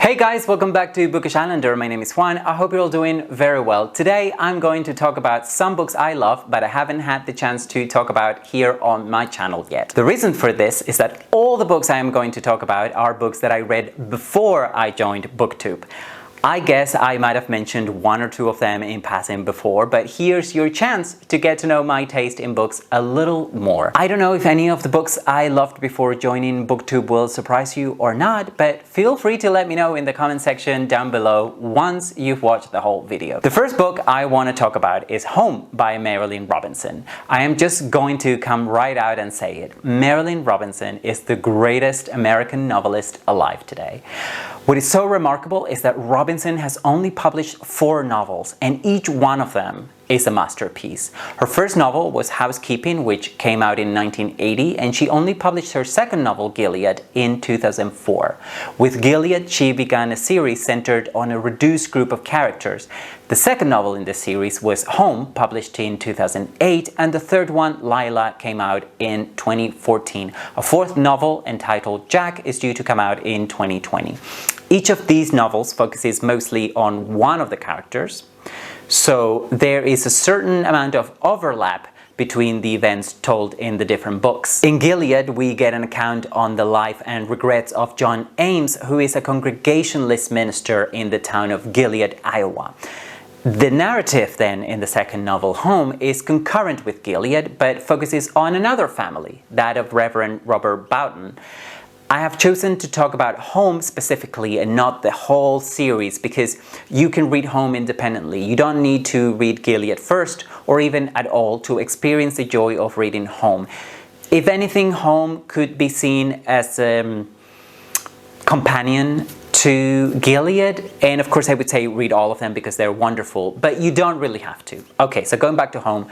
Hey guys, welcome back to Bookish Islander. My name is Juan. I hope you're all doing very well. Today I'm going to talk about some books I love but I haven't had the chance to talk about here on my channel yet. The reason for this is that all the books I am going to talk about are books that I read before I joined BookTube. I guess I might have mentioned one or two of them in passing before, but here's your chance to get to know my taste in books a little more. I don't know if any of the books I loved before joining BookTube will surprise you or not, but feel free to let me know in the comment section down below once you've watched the whole video. The first book I want to talk about is Home by Marilynne Robinson. I am just going to come right out and say it. Marilynne Robinson is the greatest American novelist alive today. What is so remarkable is that Robinson has only published 4 novels, and each one of them is a masterpiece. Her first novel was Housekeeping, which came out in 1980, and she only published her second novel, Gilead, in 2004. With Gilead, she began a series centered on a reduced group of characters. The second novel in the series was Home, published in 2008, and the third one, Lila, came out in 2014. A fourth novel, entitled Jack, is due to come out in 2020. Each of these novels focuses mostly on one of the characters, so there is a certain amount of overlap between the events told in the different books. In Gilead, we get an account on the life and regrets of John Ames, who is a Congregationalist minister in the town of Gilead, Iowa. The narrative then in the second novel, Home, is concurrent with Gilead, but focuses on another family, that of Reverend Robert Boughton. I have chosen to talk about Home specifically and not the whole series because you can read Home independently. You don't need to read Gilead first or even at all to experience the joy of reading Home. If anything, Home could be seen as a companion to Gilead, and of course I would say read all of them because they're wonderful, but you don't really have to. Okay, so going back to Home.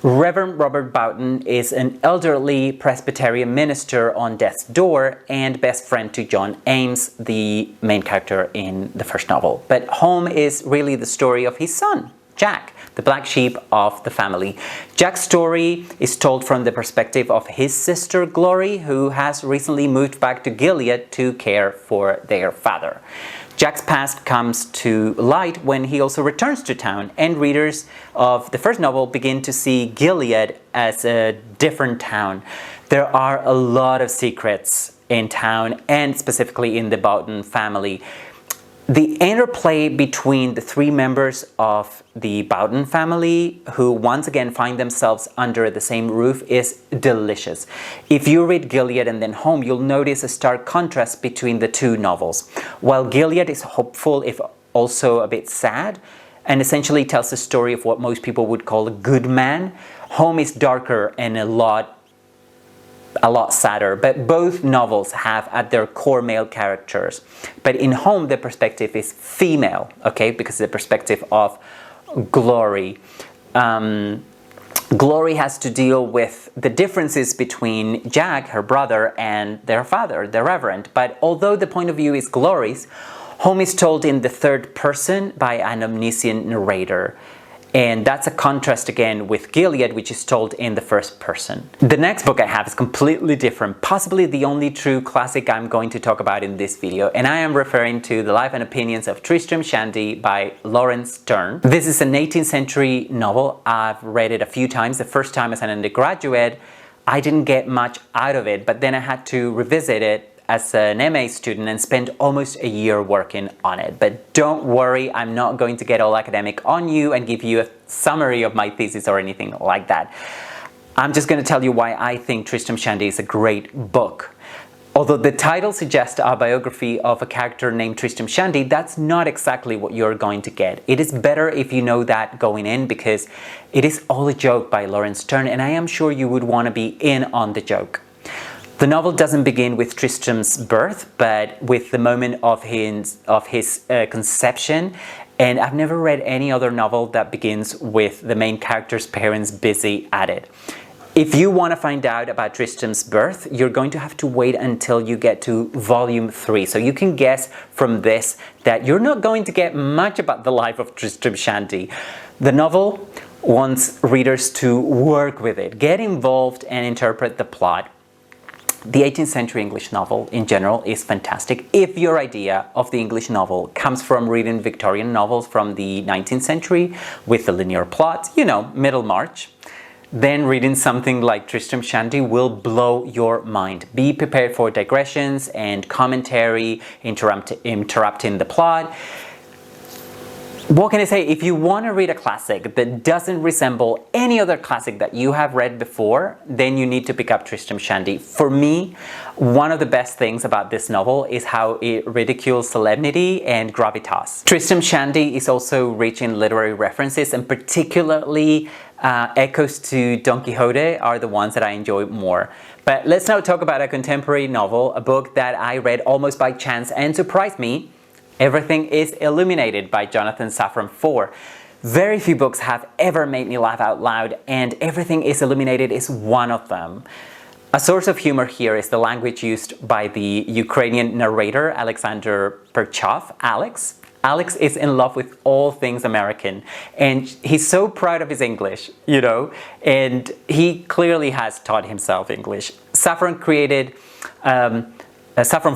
Reverend Robert Boughton is an elderly Presbyterian minister on death's door and best friend to John Ames, the main character in the first novel. But Home is really the story of his son, Jack, the black sheep of the family. Jack's story is told from the perspective of his sister Glory, who has recently moved back to Gilead to care for their father. Jack's past comes to light when he also returns to town, and readers of the first novel begin to see Gilead as a different town. There are a lot of secrets in town, and specifically in the Boughton family. The interplay between the 3 members of the Boughton family, who once again find themselves under the same roof, is delicious. If you read Gilead and then Home, you'll notice a stark contrast between the 2 novels. While Gilead is hopeful, if also a bit sad, and essentially tells the story of what most people would call a good man, Home is darker and a lot sadder, but both novels have at their core male characters. But in Home, the perspective is female, okay, because the perspective of Glory. Glory has to deal with the differences between Jack, her brother, and their father, the Reverend. But although the point of view is Glory's, Home is told in the third person by an omniscient narrator. And that's a contrast again with Gilead, which is told in the first person. The next book I have is completely different, possibly the only true classic I'm going to talk about in this video, and I am referring to The Life and Opinions of Tristram Shandy by Laurence Stere. This is an 18th century novel. I've read it a few times. The first time as an undergraduate, I didn't get much out of it, but then I had to revisit it as an MA student and spent almost a year working on it. But don't worry, I'm not going to get all academic on you and give you a summary of my thesis or anything like that. I'm just going to tell you why I think Tristram Shandy is a great book. Although the title suggests a biography of a character named Tristram Shandy, that's not exactly what you're going to get. It is better if you know that going in because it is all a joke by Laurence Stere, and I am sure you would want to be in on the joke. The novel doesn't begin with Tristram's birth, but with the moment of his conception, and I've never read any other novel that begins with the main character's parents busy at it. If you want to find out about Tristram's birth, you're going to have to wait until you get to volume 3. So you can guess from this that you're not going to get much about the life of Tristram Shandy. The novel wants readers to work with it, get involved and interpret the plot. The 18th century English novel in general is fantastic. If your idea of the English novel comes from reading Victorian novels from the 19th century with a linear plot, you know, Middlemarch, then reading something like Tristram Shandy will blow your mind. Be prepared for digressions and commentary interrupting the plot. What can I say? If you want to read a classic that doesn't resemble any other classic that you have read before, then you need to pick up Tristram Shandy. For me, one of the best things about this novel is how it ridicules solemnity and gravitas. Tristram Shandy is also rich in literary references, and particularly echoes to Don Quixote are the ones that I enjoy more. But let's now talk about a contemporary novel, a book that I read almost by chance and surprised me. Everything is Illuminated by Jonathan Safran Foer. Very few books have ever made me laugh out loud, and Everything is Illuminated is one of them. A source of humor here is the language used by the Ukrainian narrator Alexander Perchov, Alex. Alex is in love with all things American, and he's so proud of his English, you know, and he clearly has taught himself English. Safran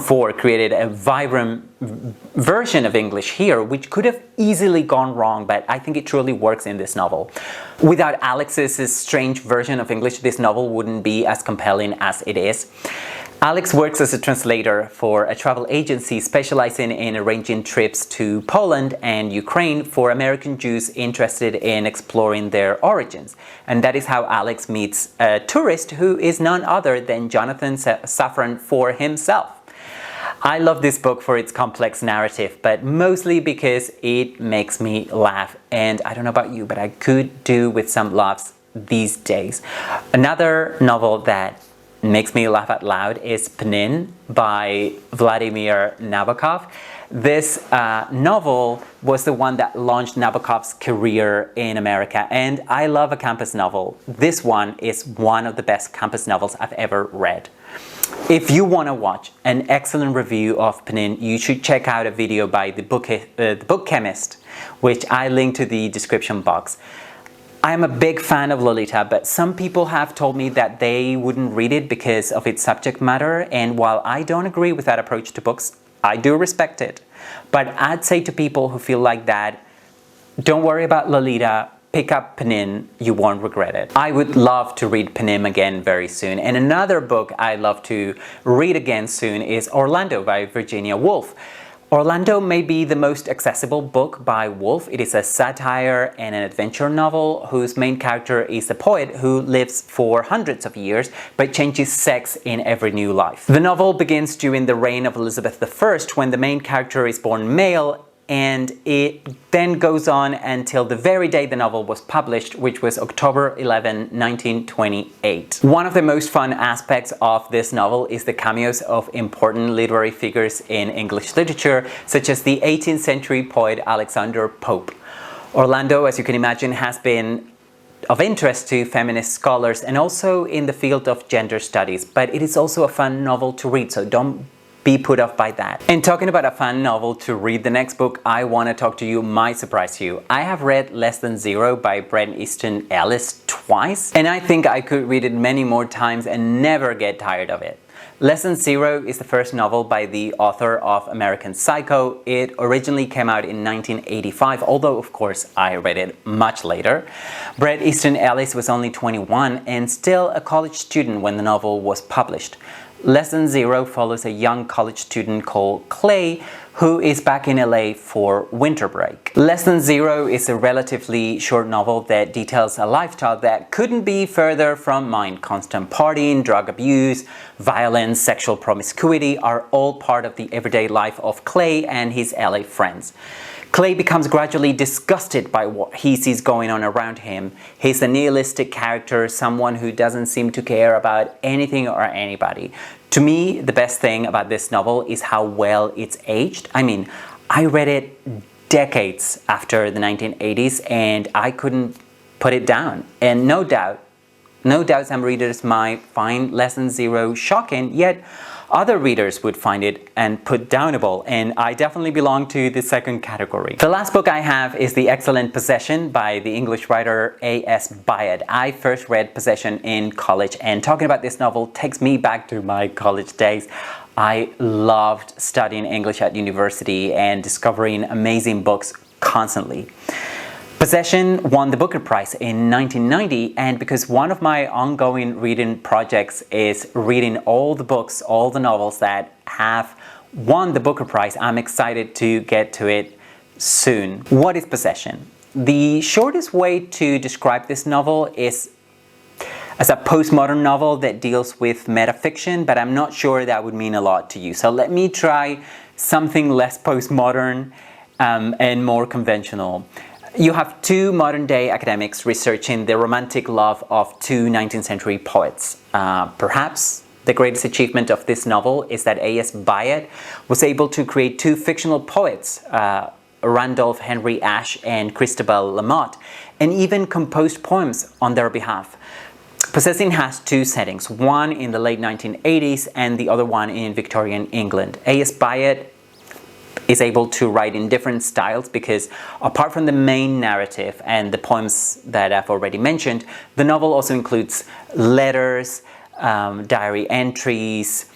Foer created a vibrant version of English here, which could have easily gone wrong, but I think it truly works in this novel. Without Alex's strange version of English, this novel wouldn't be as compelling as it is. Alex works as a translator for a travel agency specializing in arranging trips to Poland and Ukraine for American Jews interested in exploring their origins. And that is how Alex meets a tourist who is none other than Jonathan Safran Foer himself. I love this book for its complex narrative, but mostly because it makes me laugh. And I don't know about you, but I could do with some laughs these days. Another novel that makes me laugh out loud is Pnin by Vladimir Nabokov. This novel was the one that launched Nabokov's career in America, and I love a campus novel. This one is one of the best campus novels I've ever read. If you want to watch an excellent review of Pnin, you should check out a video by the book chemist, which I link to the description box. I'm a big fan of Lolita, but some people have told me that they wouldn't read it because of its subject matter, and while I don't agree with that approach to books, I do respect it. But I'd say to people who feel like that, don't worry about Lolita, pick up Pnin, you won't regret it. I would love to read Pnin again very soon, and another book I'd love to read again soon is Orlando by Virginia Woolf. Orlando may be the most accessible book by Woolf. It is a satire and an adventure novel whose main character is a poet who lives for hundreds of years but changes sex in every new life. The novel begins during the reign of Elizabeth I, when the main character is born male, and it then goes on until the very day the novel was published, which was October 11, 1928. One of the most fun aspects of this novel is the cameos of important literary figures in English literature, such as the 18th century poet Alexander Pope. Orlando, as you can imagine, has been of interest to feminist scholars and also in the field of gender studies, but it is also a fun novel to read, so don't be put off by that. And talking about a fun novel to read, the next book I want to talk to you might surprise you. I have read Less Than Zero by Bret, Easton, Ellis twice, and I think I could read it many more times and never get tired of it. Less Than Zero is the first novel by the author of American Psycho. It originally came out in 1985, although of course I read it much later. Bret Easton Ellis was only 21 and still a college student when the novel was published. Less Than Zero follows a young college student called Clay who is back in LA for winter break. Less Than Zero is a relatively short novel that details a lifestyle that couldn't be further from mine. Constant partying, drug abuse, violence, sexual promiscuity are all part of the everyday life of Clay and his LA friends. Clay becomes gradually disgusted by what he sees going on around him. He's a nihilistic character, someone who doesn't seem to care about anything or anybody. To me, the best thing about this novel is how well it's aged. I mean, I read it decades after the 1980s and I couldn't put it down. And no doubt some readers might find Less Than Zero shocking, yet Other readers would find it unputdownable, and I definitely belong to the second category. The last book I have is The Excellent Possession by the English writer A.S. Byatt. I first read Possession in college, and talking about this novel takes me back to my college days. I loved studying English at university and discovering amazing books constantly. Possession won the Booker Prize in 1990, and because one of my ongoing reading projects is reading all the books, all the novels that have won the Booker Prize, I'm excited to get to it soon. What is Possession? The shortest way to describe this novel is as a postmodern novel that deals with metafiction, but I'm not sure that would mean a lot to you. So let me try something less postmodern and more conventional. You have two modern-day academics researching the romantic love of two 19th century poets. Perhaps the greatest achievement of this novel is that A.S. Byatt was able to create two fictional poets, Randolph Henry Ashe and Christabel Lamotte, and even composed poems on their behalf. Possession has two settings, one in the late 1980s and the other one in Victorian England. A.S. Byatt is able to write in different styles because apart from the main narrative and the poems that I've already mentioned, the novel also includes letters, diary entries,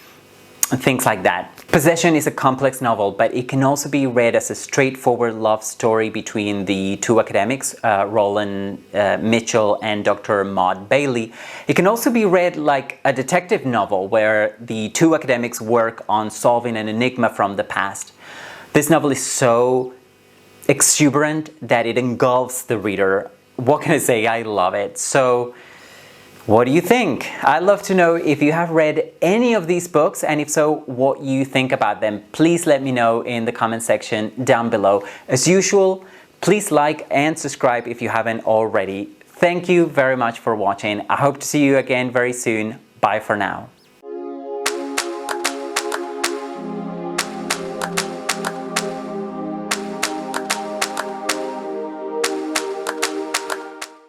things like that. Possession is a complex novel, but it can also be read as a straightforward love story between the two academics, Roland Mitchell and Dr. Maud Bailey. It can also be read like a detective novel where the two academics work on solving an enigma from the past. This novel is so exuberant that it engulfs the reader. What can I say? I love it. So, what do you think? I'd love to know if you have read any of these books, and if so, what you think about them. Please let me know in the comment section down below. As usual, please like and subscribe if you haven't already. Thank you very much for watching. I hope to see you again very soon. Bye for now.